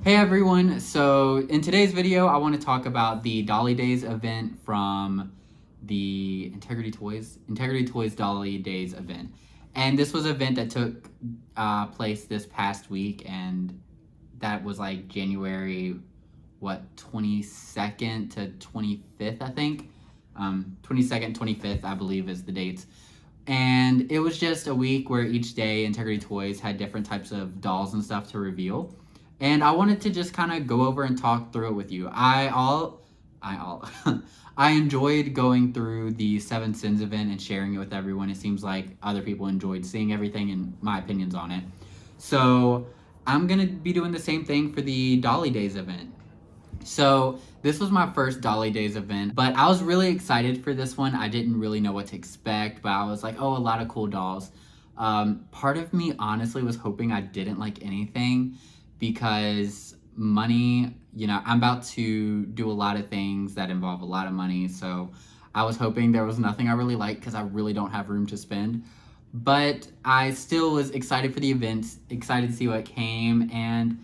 Hey everyone, so in today's video I want to talk about the Dolly Days event from the Integrity Toys Dolly Days event. And this was an event that took place this past week, and that was like January 22nd to 25th, I think. 22nd, 25th, I believe is the dates. And it was just a week where each day Integrity Toys had different types of dolls and stuff to reveal. And I wanted to just kind of go over and talk through it with you. I enjoyed going through the Seven Sins event and sharing it with everyone. It seems like other people enjoyed seeing everything and my opinions on it. So I'm gonna be doing the same thing for the Dolly Days event. So this was my first Dolly Days event, but I was really excited for this one. I didn't really know what to expect, but I was like, oh, a lot of cool dolls. Part of me honestly was hoping I didn't like anything, because money, I'm about to do a lot of things that involve a lot of money. So I was hoping there was nothing I really liked, because I really don't have room to spend. But I still was excited for the events, excited to see what came. And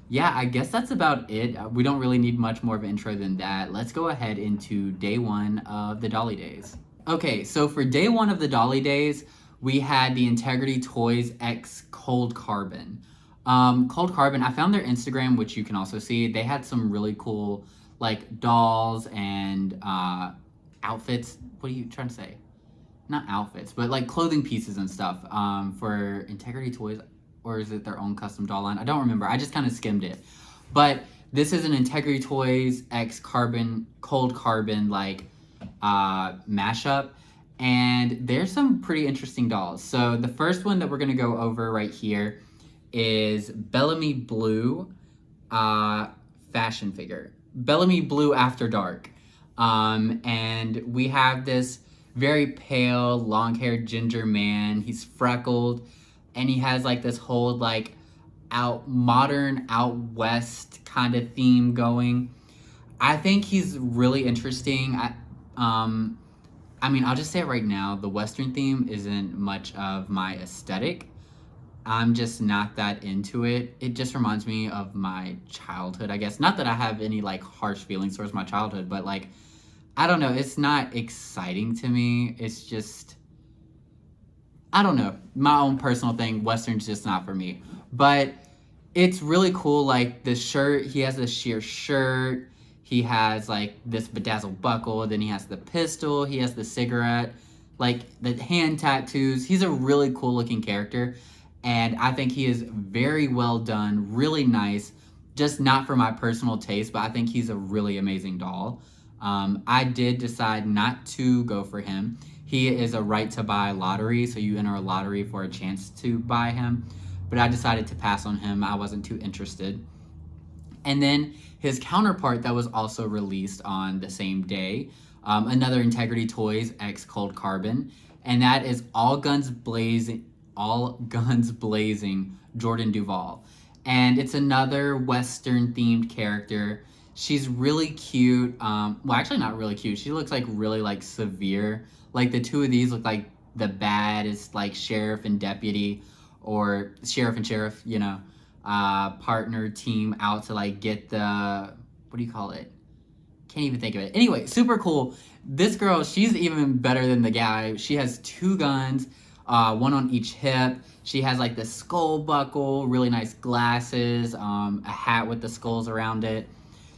yeah, I guess that's about it. We don't really need much more of an intro than that. Let's go ahead into day one of the Dolly Days. Okay, so for day one of the Dolly Days, we had the Integrity Toys X Cold Carbon. Cold Carbon, I found their Instagram, which you can also see. They had some really cool like dolls and outfits. What are you trying to say? Not outfits, but like clothing pieces and stuff for Integrity Toys, or is it their own custom doll line? I don't remember. I just kind of skimmed it. But this is an Integrity Toys X Carbon, Cold Carbon like mashup. And there's some pretty interesting dolls. So the first one that we're gonna go over right here is Bellamy Blue fashion figure. Bellamy Blue After Dark. And we have this very pale, long-haired ginger man. He's freckled, and he has like this whole like modern out west kind of theme going. I think he's really interesting. I'll just say it right now, the Western theme isn't much of my aesthetic. I'm just not that into it. It just reminds me of my childhood, I guess. Not that I have any like harsh feelings towards my childhood, but like, I don't know, it's not exciting to me. It's just, I don't know, my own personal thing. Western's just not for me. But it's really cool, like the shirt, he has this sheer shirt, he has like this bedazzled buckle, then he has the pistol, he has the cigarette, like the hand tattoos. He's a really cool looking character. And I think he is very well done, really nice, just not for my personal taste, but I think he's a really amazing doll. I did decide not to go for him. He is a right to buy lottery, so you enter a lottery for a chance to buy him, but I decided to pass on him. I wasn't too interested. And then his counterpart that was also released on the same day, another Integrity Toys X Cold Carbon, and that is All Guns Blazing Jordan Duval. And it's another Western themed character. She's really cute. Well, actually not really cute. She looks like really like severe. Like the two of these look like the baddest like sheriff and deputy, or sheriff and sheriff, partner team out to like get the, what do you call it? Can't even think of it. Anyway, super cool. This girl, she's even better than the guy. She has two guns. One on each hip. She has like the skull buckle, really nice glasses, a hat with the skulls around it.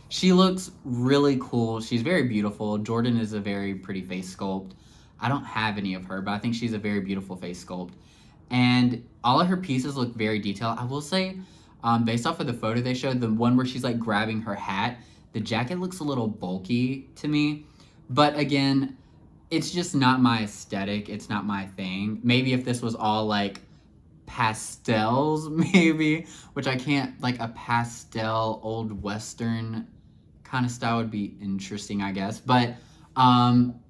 She looks really cool. She's very beautiful. Jordan is a very pretty face sculpt. I don't have any of her, but I think she's a very beautiful face sculpt. And all of her pieces look very detailed. I will say, based off of the photo they showed, the one where she's like grabbing her hat, the jacket looks a little bulky to me. But again, it's just not my aesthetic. It's not my thing. Maybe if this was all like pastels, maybe, which I can't, like a pastel old Western kind of style would be interesting, I guess. But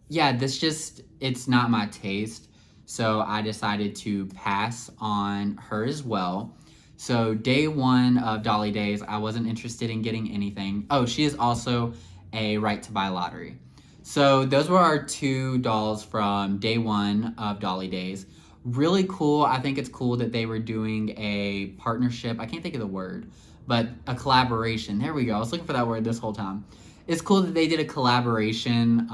yeah, it's not my taste. So I decided to pass on her as well. So day one of Dolly Days, I wasn't interested in getting anything. Oh, she is also a right to buy lottery. So those were our two dolls from day one of Dolly Days. Really cool. I think it's cool that they were doing a partnership. I can't think of the word, but a collaboration. There we go. I was looking for that word this whole time. It's cool that they did a collaboration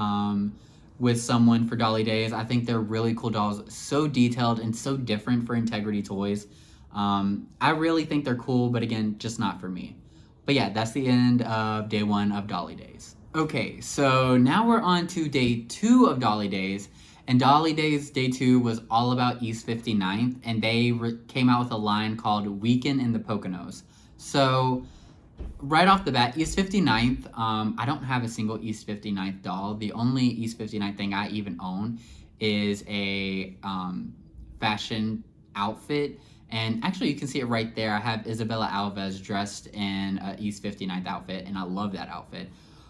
with someone for Dolly Days. I think they're really cool dolls, so detailed and so different for Integrity Toys. I really think they're cool, but again, just not for me. But yeah, that's the end of day 1 of Dolly Days. Okay, so now we're on to day 2 of Dolly Days. And Dolly Days day 2 was all about East 59th, and they came out with a line called Weekend in the Poconos. So right off the bat, East 59th, I don't have a single East 59th doll. The only East 59th thing I even own is a fashion outfit. And actually, you can see it right there. I have Isabella Alves dressed in an East 59th outfit, and I love that outfit.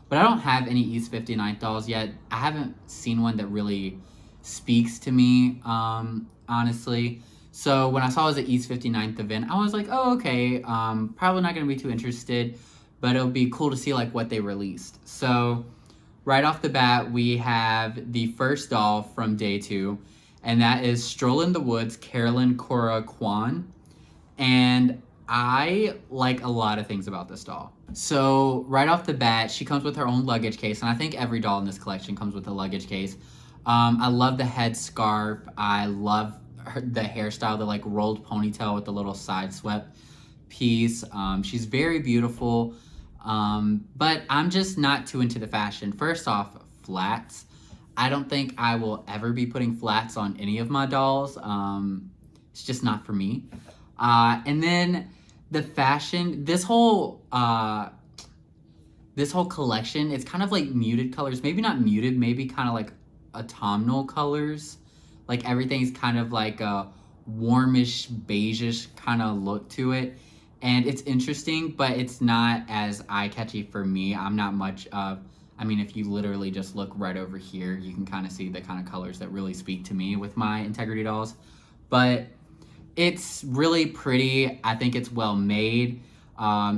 But I don't have any East 59th dolls yet. I haven't seen one that really speaks to me, honestly. So when I saw it was an East 59th event, I was like, oh, okay, probably not going to be too interested, but it'll be cool to see like what they released. So right off the bat, we have the first doll from day 2, and that is Stroll in the Woods, Carolyn Cora Kwan. And I like a lot of things about this doll. So right off the bat, she comes with her own luggage case, and I think every doll in this collection comes with a luggage case. I love the head scarf. I love the hairstyle, the like rolled ponytail with the little side swept piece. She's very beautiful, but I'm just not too into the fashion. First off, flats. I don't think I will ever be putting flats on any of my dolls. It's just not for me. And then the fashion, this whole collection, it's kind of like muted colors. Maybe not muted, maybe kind of like autumnal colors. Like everything's kind of like a warmish, beigeish kind of look to it. And it's interesting, but it's not as eye-catchy for me. I'm not much of, I mean, if you literally just look right over here, you can kind of see the kind of colors that really speak to me with my Integrity dolls. But it's really pretty. I think it's well made.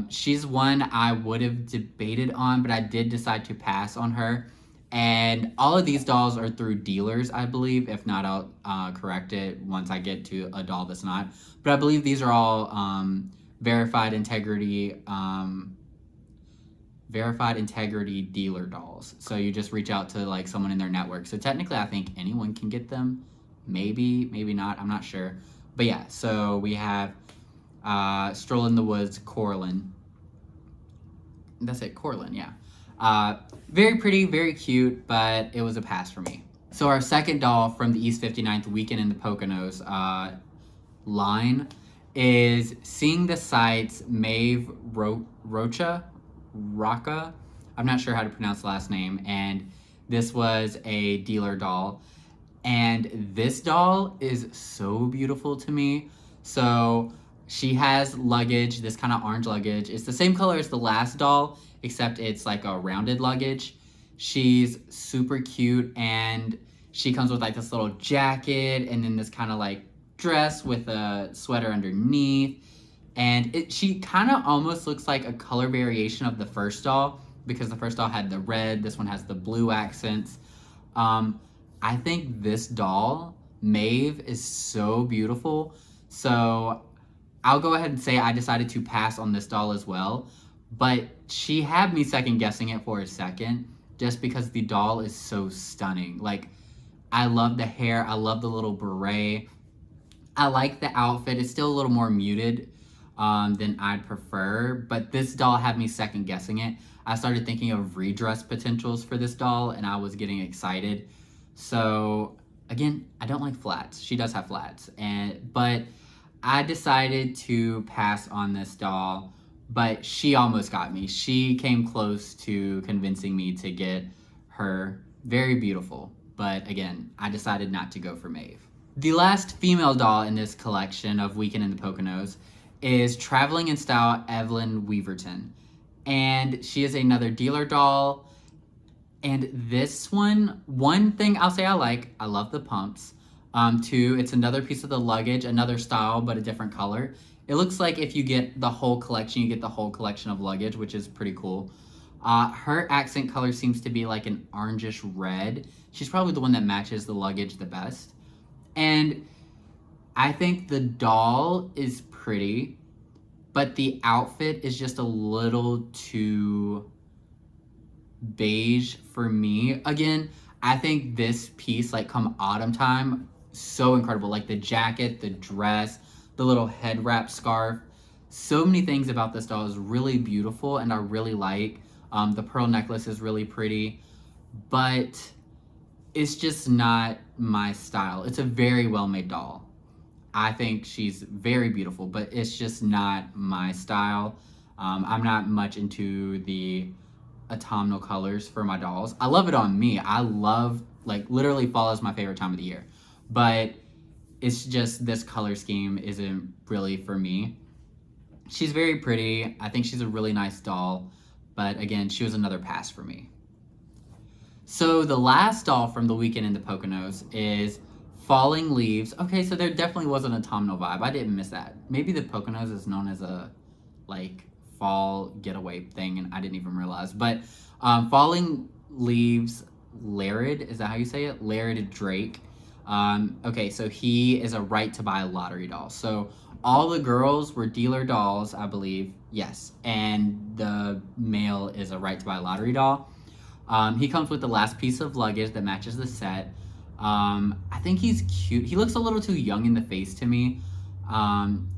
She's one I would have debated on, but I did decide to pass on her. And all of these dolls are through dealers, I believe. If not, I'll correct it once I get to a doll that's not. But I believe these are all verified integrity dealer dolls. So you just reach out to like someone in their network. So technically, I think anyone can get them. Maybe, maybe not. I'm not sure. But yeah, so we have Stroll in the Woods, Coraline. That's it, Coraline, yeah. Very pretty, very cute, but it was a pass for me. So our second doll from the East 59th Weekend in the Poconos line is Seeing the Sights, Maeve Rocca. I'm not sure how to pronounce the last name. And this was a dealer doll. And this doll is so beautiful to me. So she has luggage, this kind of orange luggage. It's the same color as the last doll, except it's like a rounded luggage. She's super cute, and she comes with like this little jacket and then this kind of like dress with a sweater underneath. And she kind of almost looks like a color variation of the first doll, because the first doll had the red, this one has the blue accents. I think this doll, Maeve, is so beautiful. So I'll go ahead and say I decided to pass on this doll as well. But she had me second guessing it for a second, just because the doll is so stunning. Like, I love the hair. I love the little beret. I like the outfit. It's still a little more muted than I'd prefer. But this doll had me second guessing it. I started thinking of redress potentials for this doll, and I was getting excited. So again, I don't like flats. She does have flats, but I decided to pass on this doll, but she almost got me. She came close to convincing me to get her. Very beautiful, but again, I decided not to go for Maeve. The last female doll in this collection of Weekend in the Poconos is Traveling in Style Evelyn Weaverton. And she is another dealer doll. And this one thing I'll say I love the pumps. Two, it's another piece of the luggage, another style, but a different color. It looks like if you get the whole collection, you get the whole collection of luggage, which is pretty cool. Her accent color seems to be like an orangish red. She's probably the one that matches the luggage the best. And I think the doll is pretty, but the outfit is just a little too beige for me. Again, I think this piece, like come autumn time, so incredible. Like the jacket, the dress, the little head wrap scarf. So many things about this doll is really beautiful and I really like. The pearl necklace is really pretty, but it's just not my style. It's a very well-made doll. I think she's very beautiful, but it's just not my style. I'm not much into the autumnal colors for my dolls. I love it on me. I love, like, literally fall is my favorite time of the year. But it's just this color scheme isn't really for me. She's very pretty. I think she's a really nice doll. But again, she was another pass for me. So the last doll from the weekend in the Poconos is Falling Leaves. Okay, so there definitely was an autumnal vibe. I didn't miss that. Maybe the Poconos is known as a, like, fall getaway thing, and I didn't even realize. But Falling Leaves, Larid, is that how you say it? Larid Drake. Okay, so he is a right to buy a lottery doll. So all the girls were dealer dolls, I believe. Yes, and the male is a right to buy a lottery doll. He comes with the last piece of luggage that matches the set. I think he's cute. He looks a little too young in the face to me.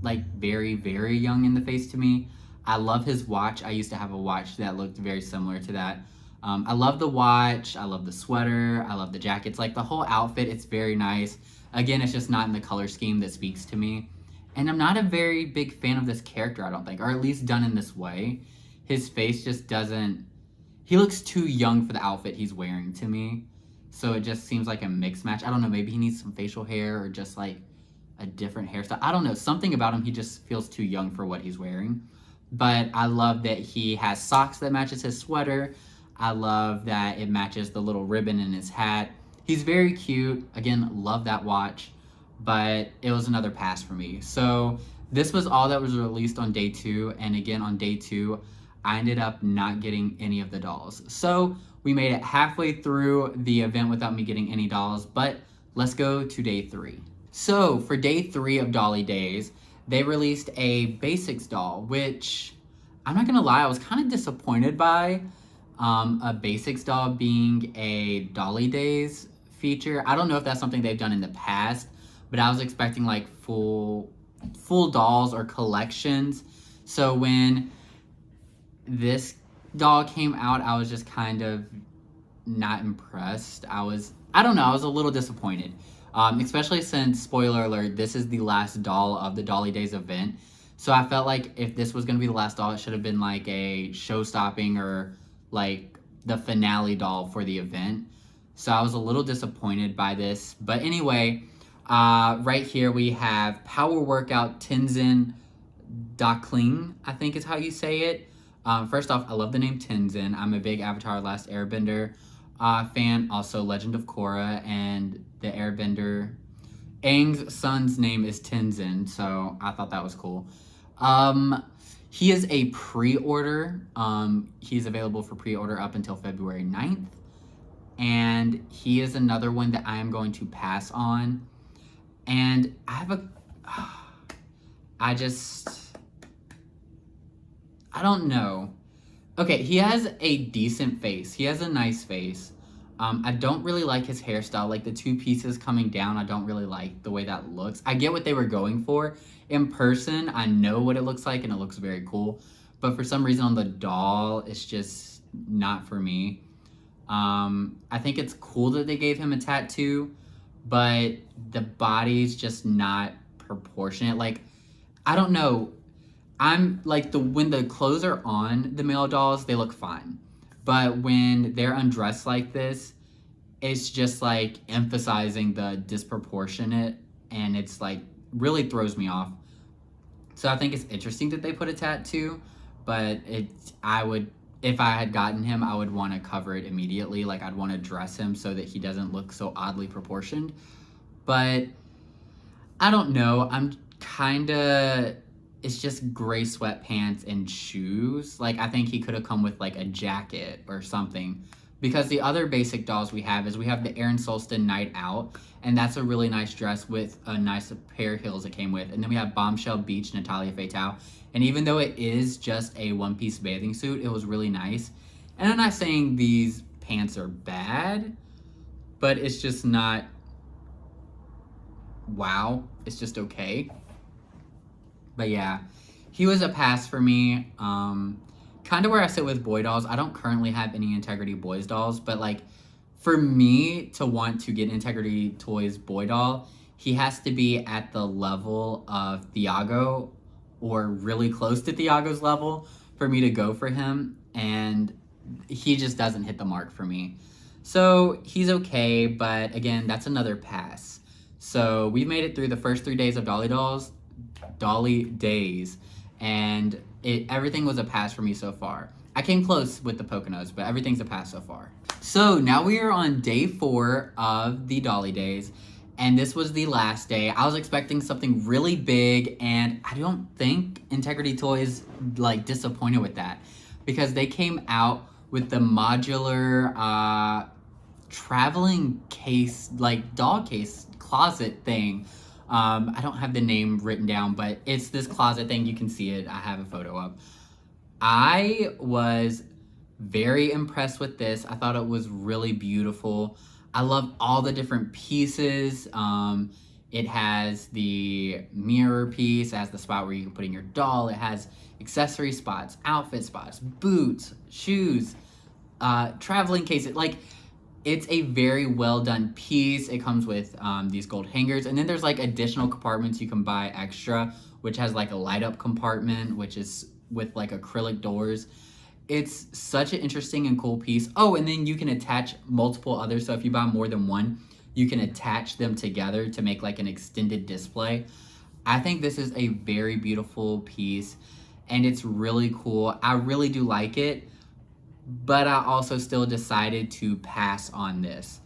Like very, very young in the face to me. I love his watch. I used to have a watch that looked very similar to that. I love the watch. I love the sweater. I love the jackets. Like the whole outfit, it's very nice. Again, it's just not in the color scheme that speaks to me. And I'm not a very big fan of this character, I don't think, or at least done in this way. His face just doesn't, he looks too young for the outfit he's wearing to me. So it just seems like a mixed match. I don't know, maybe he needs some facial hair or just like a different hairstyle. I don't know, something about him, he just feels too young for what he's wearing. But I love that he has socks that matches his sweater. I love that it matches the little ribbon in his hat. He's very cute. Again, love that watch. But it was another pass for me. So this was all that was released on day 2. And again, on day 2, I ended up not getting any of the dolls. So we made it halfway through the event without me getting any dolls. But let's go to day 3. So for day 3 of Dolly Days, they released a basics doll, which I'm not gonna lie, I was kind of disappointed by a basics doll being a Dolly Days feature. I don't know if that's something they've done in the past, but I was expecting like full dolls or collections. So when this doll came out, I was just kind of not impressed. I don't know, I was a little disappointed. Especially since, spoiler alert, this is the last doll of the Dolly Days event. So I felt like if this was going to be the last doll, it should have been like a show-stopping or like the finale doll for the event. So I was a little disappointed by this. But anyway, right here we have Power Workout Tinzin Dakling, I think is how you say it. First off, I love the name Tinzin. I'm a big Avatar Last Airbender fan. Also Legend of Korra and the Airbender. Aang's son's name is Tinzin, so I thought that was cool. He is a pre-order. He's available for pre-order up until February 9th. And he is another one that I am going to pass on. And I have I don't know. Okay, he has a decent face. He has a nice face. I don't really like his hairstyle. Like the 2 pieces coming down, I don't really like the way that looks. I get what they were going for. In person, I know what it looks like and it looks very cool. But for some reason on the doll, it's just not for me. I think it's cool that they gave him a tattoo, but the body's just not proportionate. Like, I don't know. I'm like when the clothes are on the male dolls, they look fine. But when they're undressed like this, it's just like emphasizing the disproportionate and it's like really throws me off. So I think it's interesting that they put a tattoo, but if I had gotten him, I would want to cover it immediately. Like I'd want to dress him so that he doesn't look so oddly proportioned. But I don't know. It's just gray sweatpants and shoes. Like I think he could have come with like a jacket or something Because the other basic dolls we have is we have the Aaron Solston Night Out, and that's a really nice dress with a nice pair of heels it came with. And then we have Bombshell Beach Natalia Fatale, and even though it is just a one-piece bathing suit, it was really nice. And I'm not saying these pants are bad, but it's just not wow. It's just okay. But yeah, he was a pass for me. Kind of where I sit with boy dolls. I don't currently have any Integrity Boys dolls, but like for me to want to get Integrity Toys boy doll, he has to be at the level of Thiago or really close to Thiago's level for me to go for him, and he just doesn't hit the mark for me. So he's okay, but again, that's another pass. So we've made it through the first 3 days of Dolly days, and everything was a pass for me so far. I came close with the Poconos, but everything's a pass so far. So now we are on day 4 of the Dolly days, and this was the last day. I was expecting something really big, and I don't think Integrity Toys like disappointed with that, because they came out with the modular traveling case, like doll case closet thing. I don't have the name written down, but it's this closet thing. You can see it. I have a photo of. I was very impressed with this. I thought it was really beautiful. I love all the different pieces. It has the mirror piece. It has the spot where you can put in your doll. It has accessory spots, outfit spots, boots, shoes, traveling cases. Like, it's a very well done piece. It comes with these gold hangers, and then there's like additional compartments you can buy extra, which has like a light up compartment, which is with like acrylic doors. It's such an interesting and cool piece. Oh, and then you can attach multiple others. So if you buy more than one, you can attach them together to make like an extended display. I think this is a very beautiful piece, and it's really cool. I really do like it, but I also still decided to pass on this.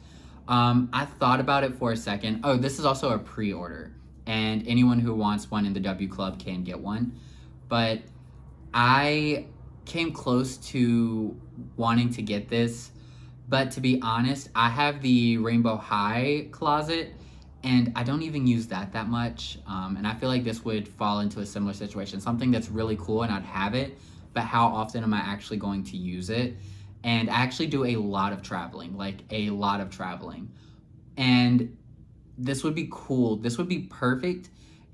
I thought about it for a second. Oh, this is also a pre-order, and anyone who wants one in the W Club can get one. But I came close to wanting to get this, but to be honest, I have the Rainbow High closet, and I don't even use that much. And I feel like this would fall into a similar situation, something that's really cool and I'd have it, but how often am I actually going to use it? And I actually do a lot of traveling, like a lot of traveling. And this would be cool. This would be perfect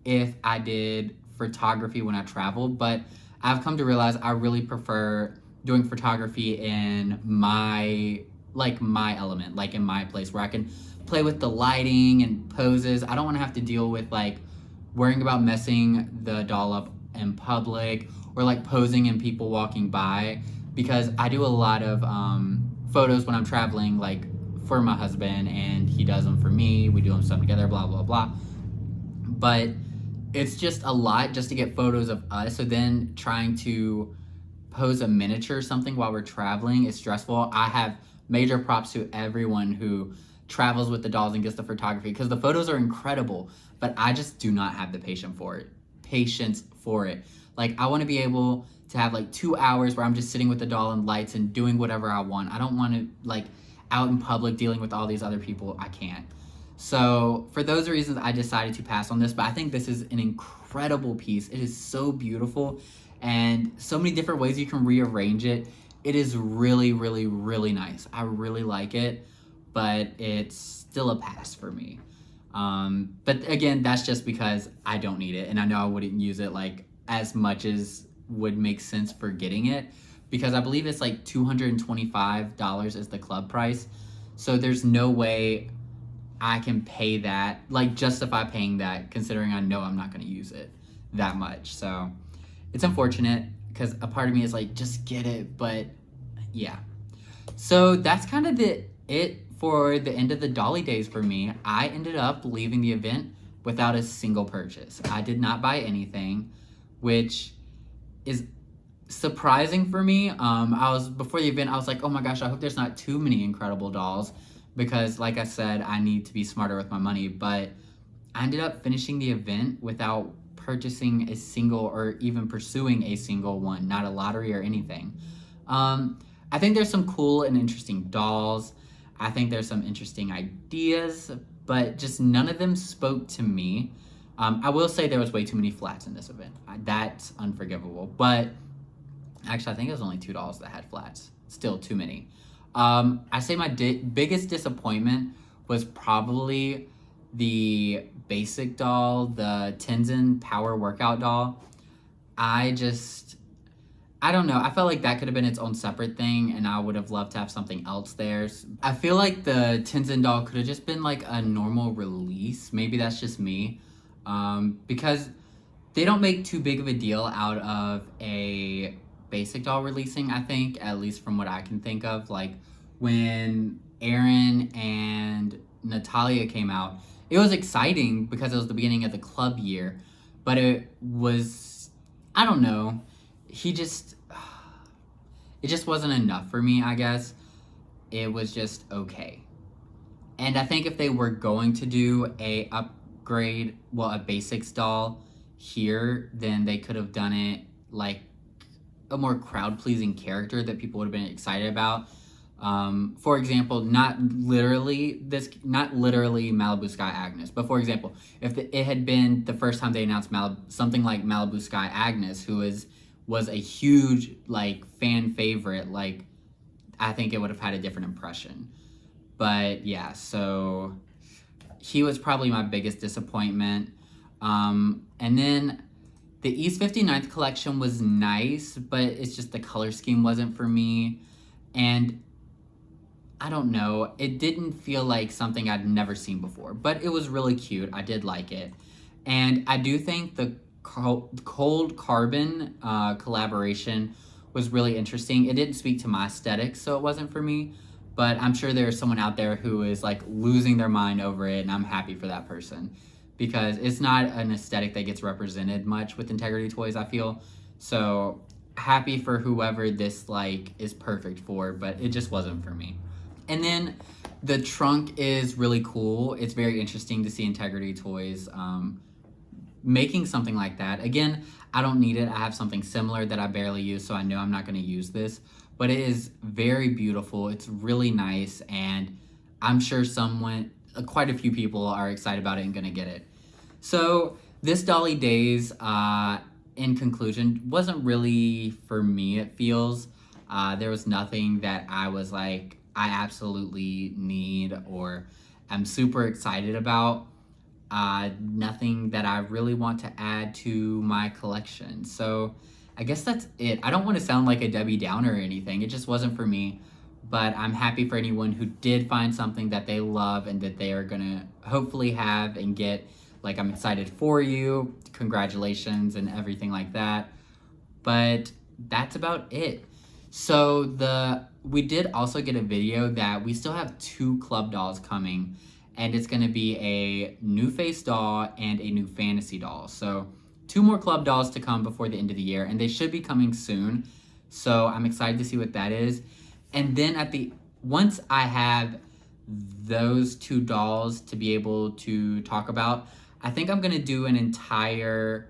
if I did photography when I travel, but I've come to realize I really prefer doing photography in my element, like in my place where I can play with the lighting and poses. I don't want to have to deal with like worrying about messing the doll up in public or like posing and people walking by, because I do a lot of photos when I'm traveling, like for my husband, and he does them for me. We do them some together, blah, blah, blah. But it's just a lot just to get photos of us. So then trying to pose a miniature or something while we're traveling is stressful. I have major props to everyone who travels with the dolls and gets the photography, because the photos are incredible, but I just do not have the patience for it. Like, I want to be able to have like 2 hours where I'm just sitting with the doll and lights and doing whatever I want. I don't want to like out in public dealing with all these other people. I can't. So for those reasons, I decided to pass on this, but I think this is an incredible piece. It is so beautiful, and so many different ways you can rearrange it. It is really, really, really nice. I really like it, but it's still a pass for me. But again, that's just because I don't need it, and I know I wouldn't use it like as much as would make sense for getting it, because I believe it's like $225 is the club price. So there's no way I can pay that, like justify paying that, considering I know I'm not going to use it that much. So it's unfortunate, because a part of me is like, just get it. But yeah, so that's kind of it for the end of the Dolly days for me. I ended up leaving the event without a single purchase. I did not buy anything, which is surprising for me. Before the event, I was like, oh my gosh, I hope there's not too many incredible dolls, because like I said, I need to be smarter with my money. But I ended up finishing the event without purchasing a single or even pursuing a single one, not a lottery or anything. I think there's some cool and interesting dolls. I think there's some interesting ideas, but just none of them spoke to me. I will say there was way too many flats in this event. That's unforgivable. But actually, I think it was only 2 dolls that had flats. Still too many. I say my biggest disappointment was probably the basic doll, the Tinzin power workout doll. I don't know. I felt like that could have been its own separate thing, and I would have loved to have something else there. I feel like the Tinzin doll could have just been like a normal release. Maybe that's just me. Because they don't make too big of a deal out of a basic doll releasing, I think, at least from what I can think of. Like when Aaron and Natalia came out, it was exciting because it was the beginning of the club year, but it was, I don't know, it just wasn't enough for me, I guess. It was just okay. And I think if they were going to do a upgrade, well, a basics doll here, then they could have done it like a more crowd-pleasing character that people would have been excited about. For example, not literally Malibu Sky Agnes, but for example, if it had been the first time they announced something like Malibu Sky Agnes, who was a huge like fan favorite, like I think it would have had a different impression. But yeah, so he was probably my biggest disappointment. And then the East 59th collection was nice, but it's just the color scheme wasn't for me. And I don't know, it didn't feel like something I'd never seen before, but it was really cute. I did like it. And I do think the Cold Carbon collaboration was really interesting. It didn't speak to my aesthetic, so it wasn't for me, but I'm sure there's someone out there who is like losing their mind over it, and I'm happy for that person because it's not an aesthetic that gets represented much with Integrity Toys, I feel. So happy for whoever this like is perfect for, but it just wasn't for me. And then the trunk is really cool. It's very interesting to see Integrity Toys making something like that. Again, I don't need it. I have something similar that I barely use, so I know I'm not going to use this. But it is very beautiful. It's really nice, and I'm sure quite a few people are excited about it and going to get it. So this Dolly Days, in conclusion, wasn't really for me, it feels. There was nothing that I was like, I absolutely need or I'm super excited about. Nothing that I really want to add to my collection. So I guess that's it. I don't want to sound like a Debbie Downer or anything. It just wasn't for me. But I'm happy for anyone who did find something that they love and that they are going to hopefully have and get. Like, I'm excited for you. Congratulations and everything like that. But that's about it. So we did also get a video that we still have 2 club dolls coming, and it's going to be a new face doll and a new fantasy doll. So 2 more club dolls to come before the end of the year, and they should be coming soon. So I'm excited to see what that is. And then once I have those 2 dolls to be able to talk about, I think I'm going to do an entire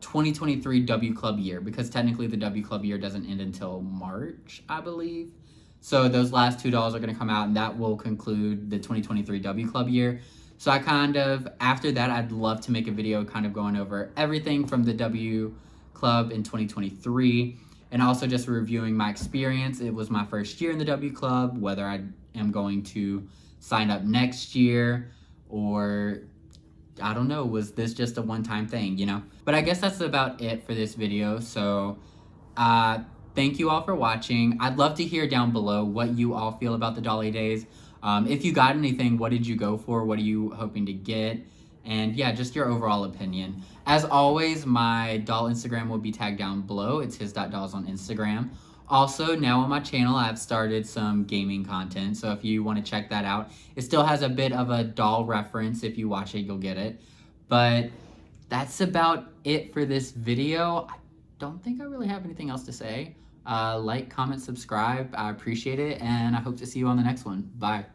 2023 W Club year, because technically the W Club year doesn't end until March, I believe. So those last 2 dolls are going to come out, and that will conclude the 2023 W Club year. So after that, I'd love to make a video kind of going over everything from the W Club in 2023, and also just reviewing my experience. It was my first year in the W Club, whether I am going to sign up next year, or I don't know, was this just a one-time thing, you know? But I guess that's about it for this video. So thank you all for watching. I'd love to hear down below what you all feel about the Dolly Days. If you got anything, what did you go for? What are you hoping to get? And yeah, just your overall opinion. As always, my doll Instagram will be tagged down below. It's his.dolls on Instagram. Also, now on my channel, I've started some gaming content, so if you want to check that out, it still has a bit of a doll reference. If you watch it, you'll get it. But that's about it for this video. I don't think I really have anything else to say. Like, comment, subscribe. I appreciate it, and I hope to see you on the next one. Bye.